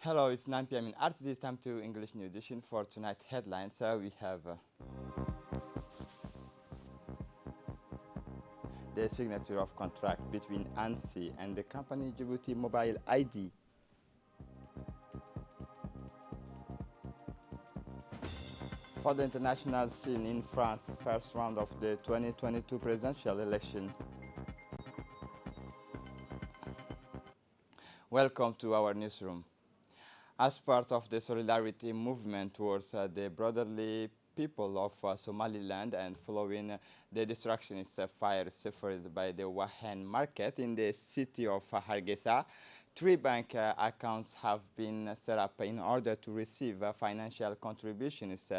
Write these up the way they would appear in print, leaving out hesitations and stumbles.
Hello, it's 9 p.m. in Art. This time to English New Edition for tonight's headlines. We have the signature of contract between ANSI and the company Djibouti Mobile ID. For the international scene in France, first round of the 2022 presidential election. Welcome to our newsroom. As part of the solidarity movement towards the brotherly people of Somaliland and following the destructionist fire suffered by the Wahen market in the city of Hargeisa, 3 bank accounts have been set up in order to receive financial contributions.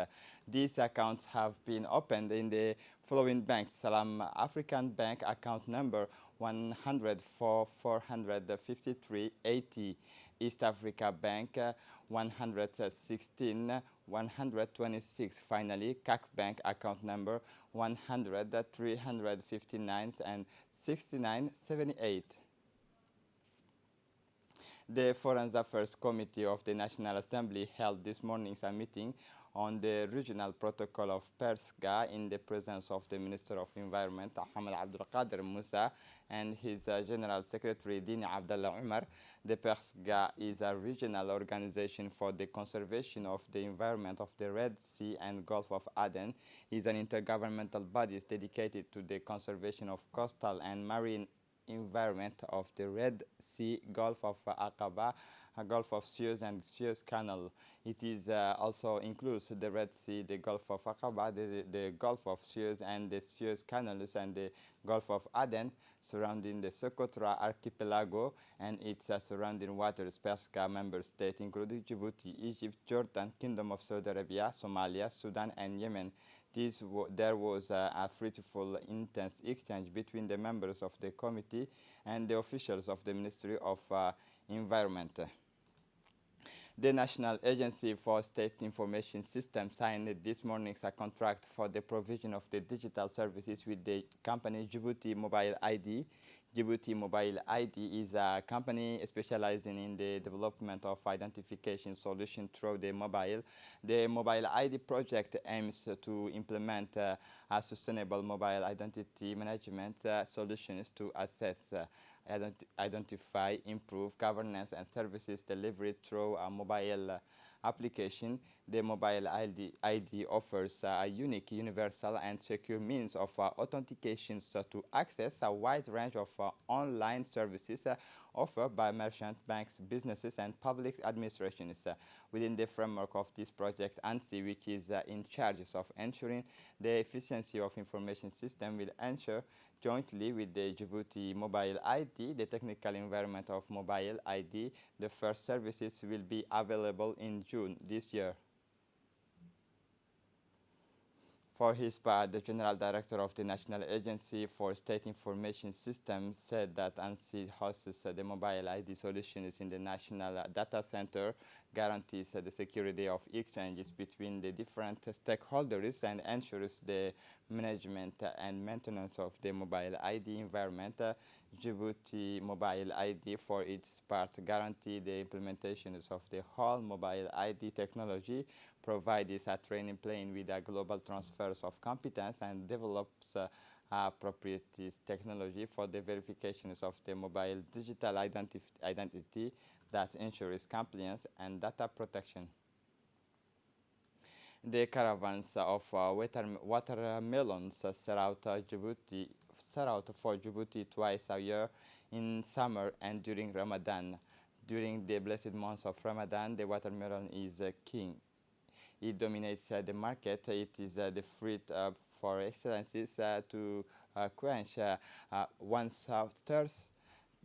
These accounts have been opened in the following banks: Salam African Bank account number 104 453 80, East Africa Bank 116 126. Finally, CAC Bank account number 100 359 and 69 78. The Foreign Affairs Committee of the National Assembly held this morning a meeting on the regional protocol of Persga in the presence of the Minister of Environment, Ahmed Abdul Qadir Musa, and his General Secretary, Dini Abdullah Umar. The Persga is a regional organization for the conservation of the environment of the Red Sea and Gulf of Aden. It is an intergovernmental body dedicated to the conservation of coastal and marine environment of the Red Sea, Gulf of Aqaba, Gulf of Suez and Suez Canal. It is also includes the Red Sea, the Gulf of Aqaba, the Gulf of Suez and the Suez Canals and the Gulf of Aden surrounding the Socotra archipelago and its surrounding waters. Persga member states including Djibouti, Egypt, Jordan, Kingdom of Saudi Arabia, Somalia, Sudan and Yemen. There was a fruitful, intense exchange between the members of the committee and the officials of the Ministry of Environment. The National Agency for State Information System signed this morning a contract for the provision of the digital services with the company Djibouti Mobile ID. Djibouti Mobile ID is a company specializing in the development of identification solutions through the mobile. The Mobile ID project aims to implement a sustainable mobile identity management solutions to assess, identify, improve governance and services delivered through a mobile application. The Mobile ID offers a unique, universal and secure means of authentication to access a wide range of online services offered by merchant banks, businesses and public administrations. Within the framework of this project, ANSI, which is in charge of ensuring the efficiency of information system, will ensure jointly with the Djibouti Mobile ID, the technical environment of Mobile ID. The first services will be available in June this year. For his part, the General Director of the National Agency for State Information Systems said that ANSI hosts the mobile ID solutions in the National Data Center, guarantees the security of exchanges between the different stakeholders and ensures the management and maintenance of the mobile ID environment. Djibouti Mobile ID, for its part, guarantees the implementations of the whole mobile ID technology, provides a training plane with a global transfers of competence and develops appropriate technology for the verifications of the mobile digital identity that ensures compliance and data protection. The caravans of watermelons set out for Djibouti twice a year in summer and during Ramadan. During the blessed months of Ramadan, the watermelon is king. It dominates the market. It is the fruit for excellences to quench one's thirst.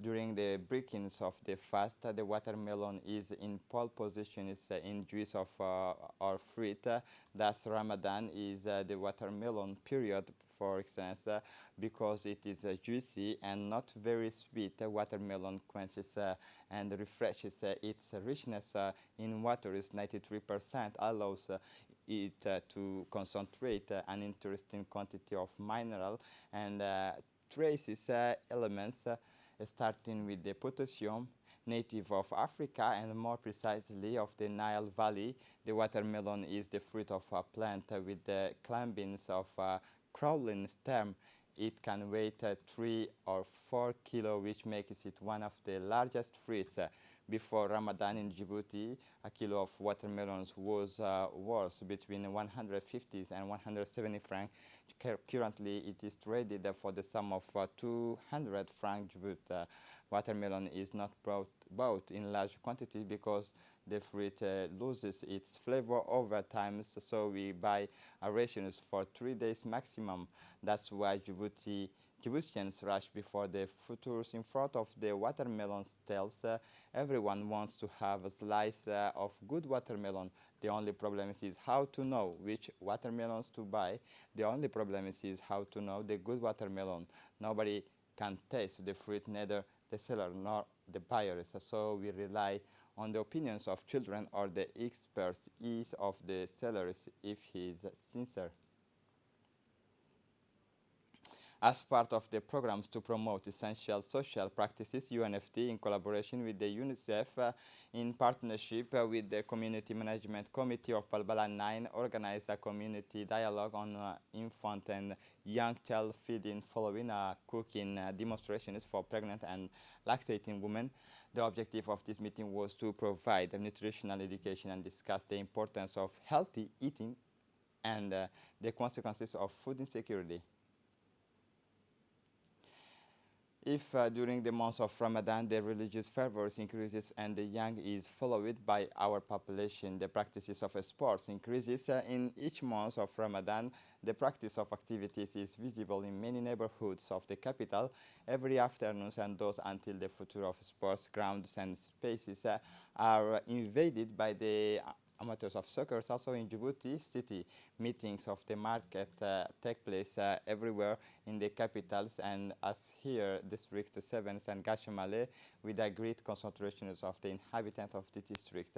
During the breakings of the fast, the watermelon is in pole position in juice of our fruit. Thus, Ramadan is the watermelon period for excellence because it is juicy and not very sweet. Watermelon quenches and refreshes its richness in water is 93%, allows it to concentrate an interesting quantity of mineral and traces elements starting with the potassium Native of Africa and more precisely of the Nile Valley, the watermelon is the fruit of a plant with the climbings of a crawling stem. It can weigh 3 or 4 kilo, which makes it one of the largest fruits. Before Ramadan in Djibouti, a kilo of watermelons was worth between 150 and 170 francs. Currently, it is traded for the sum of 200 francs. Djibouti watermelon is not bought in large quantities because the fruit loses its flavor over time, so we buy rations for 3 days maximum. That's why Djiboutians rush before the futures in front of the watermelon stalls. Everyone wants to have a slice of good watermelon. The only problem is how to know which watermelons to buy. The only problem is how to know the good watermelon. Nobody can taste the fruit, neither the seller nor the buyers. So we rely on the opinions of children or the experts of the sellers if he is sincere. As part of the programs to promote essential social practices, UNFT, in collaboration with the UNICEF, in partnership with the Community Management Committee of Balbala 9, organized a community dialogue on infant and young child feeding following cooking demonstrations for pregnant and lactating women. The objective of this meeting was to provide nutritional education and discuss the importance of healthy eating and the consequences of food insecurity. If during the month of Ramadan the religious fervor increases and the young is followed by our population, the practices of sports increases in each month of Ramadan. The practice of activities is visible in many neighborhoods of the capital every afternoon, and those until the future of sports grounds and spaces are invaded by the amateurs of soccer. Also in Djibouti city, meetings of the market take place everywhere in the capitals, and as here, District 7 and Gashemale, with a great concentrations of the inhabitants of the district.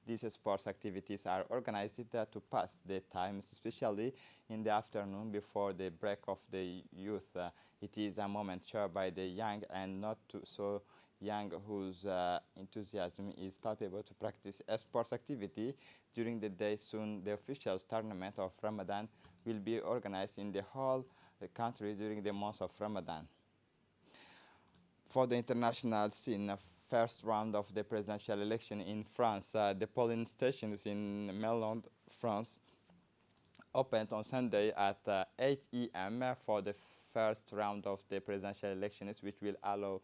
These sports activities are organized to pass the time, especially in the afternoon before the break of the youth. It is a moment shared by the young and not so young whose enthusiasm is palpable to practice a sports activity during the day. Soon the official tournament of Ramadan will be organized in the whole country during the month of Ramadan. For the international scene, first round of the presidential election in France, the polling stations in Melun, France, opened on Sunday at 8 a.m. for the first round of the presidential elections, which will allow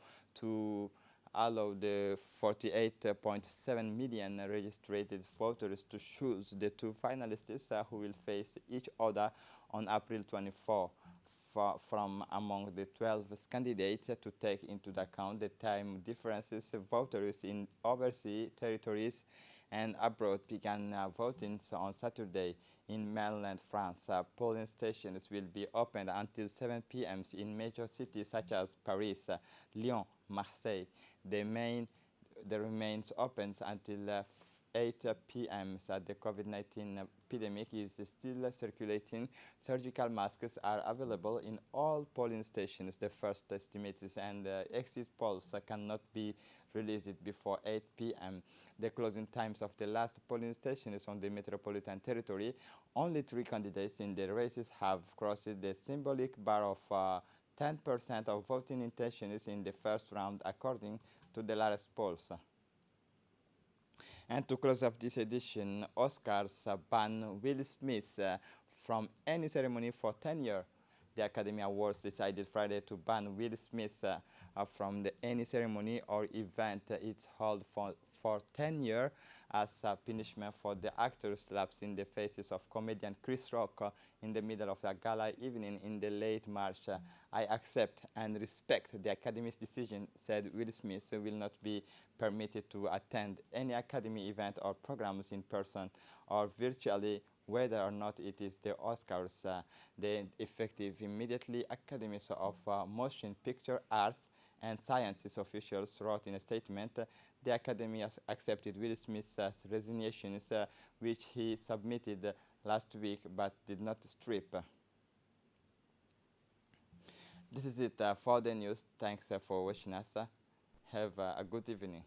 the 48.7 million registered voters to choose the two finalists who will face each other on April 24. From among the 12 candidates, to take into account the time differences, voters in overseas territories and abroad began voting on Saturday. In mainland France, polling stations will be opened until 7 p.m. in major cities such as Paris, Lyon, Marseille. The remains open until 8 p.m. The COVID-19 epidemic is still circulating. Surgical masks are available in all polling stations. The first estimates and exit polls cannot be released before 8 p.m. The closing times of the last polling stations on the metropolitan territory, only 3 candidates in the races have crossed the symbolic bar of 10% of voting intentions in the first round, according to the latest polls. And to close up this edition, Oscars ban Will Smith from any ceremony for 10 years. The Academy Awards decided Friday to ban Will Smith from any ceremony or event it held for 10 years as a punishment for the actor's slaps in the faces of comedian Chris Rock in the middle of the gala evening in the late March. I accept and respect the Academy's decision, said Will Smith, who will not be permitted to attend any Academy event or programs in person or virtually, whether or not it is the Oscars. The effective immediately Academies of Motion Picture Arts and Sciences officials wrote in a statement, the Academy accepted Will Smith's resignation, which he submitted last week but did not strip. This is it for the news. Thanks for watching us. Have a good evening.